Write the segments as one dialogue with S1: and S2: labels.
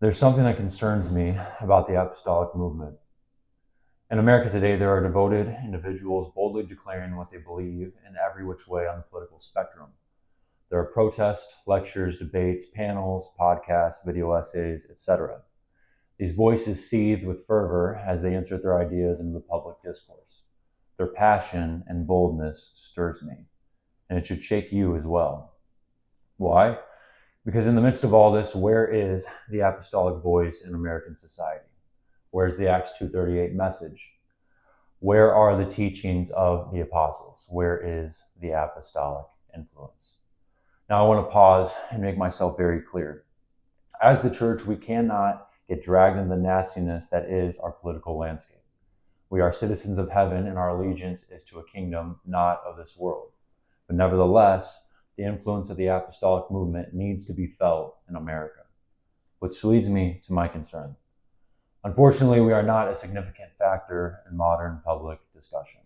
S1: There's something that concerns me about the apostolic movement. In America today, there are devoted individuals boldly declaring what they believe in every which way on the political spectrum. There are protests, lectures, debates, panels, podcasts, video essays, etc. These voices seethe with fervor as they insert their ideas into the public discourse. Their passion and boldness stirs me, and it should shake you as well. Why? Because in the midst of all this, where is the apostolic voice in American society? Where is the Acts 2:38 message? Where are the teachings of the apostles? Where is the apostolic influence? Now I want to pause and make myself very clear. As the church, we cannot get dragged into the nastiness that is our political landscape. We are citizens of heaven, and our allegiance is to a kingdom not of this world. But nevertheless, the influence of the apostolic movement needs to be felt in America, which leads me to my concern. Unfortunately, we are not a significant factor in modern public discussion.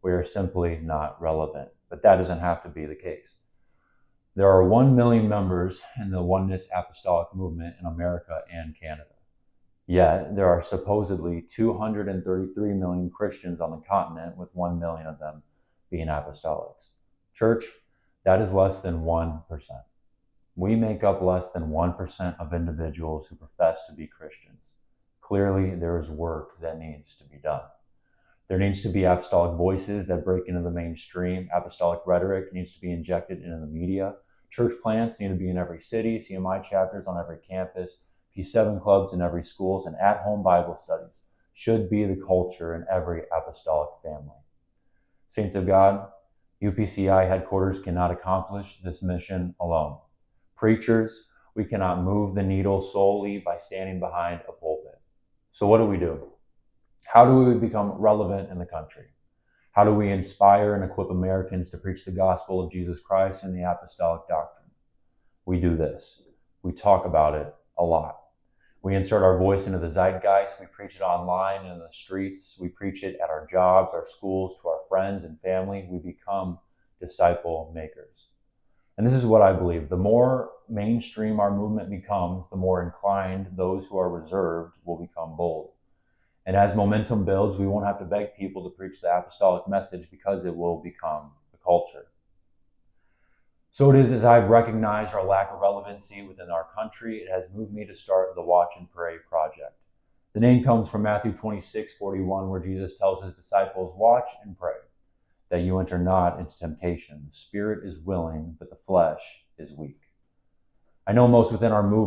S1: We are simply not relevant, but that doesn't have to be the case. There are 1 million members in the Oneness Apostolic Movement in America and Canada. Yet, there are supposedly 233 million Christians on the continent, with 1 million of them being apostolics. Church, that is less than 1%. We make up less than 1% of individuals who profess to be Christians. Clearly, there is work that needs to be done. There needs to be apostolic voices that break into the mainstream. Apostolic rhetoric needs to be injected into the media. Church plants need to be in every city, CMI chapters on every campus, P7 clubs in every schools, and at-home Bible studies should be the culture in every apostolic family. Saints of God, UPCI headquarters cannot accomplish this mission alone. Preachers, we cannot move the needle solely by standing behind a pulpit. So what do? How do we become relevant in the country? How do we inspire and equip Americans to preach the gospel of Jesus Christ and the apostolic doctrine? We do this. We talk about it a lot. We insert our voice into the zeitgeist. We preach it online and in the streets. We preach it at our jobs, our schools, to our friends and family. We become disciple makers. And this is what I believe. The more mainstream our movement becomes, the more inclined those who are reserved will become bold. And as momentum builds, we won't have to beg people to preach the apostolic message because it will become the culture. So it is as I've recognized our lack of relevancy within our country, it has moved me to start the Watch and Pray project. The name comes from Matthew 26:41, where Jesus tells his disciples, "Watch and pray, that you enter not into temptation. The spirit is willing, but the flesh is weak." I know most within our movement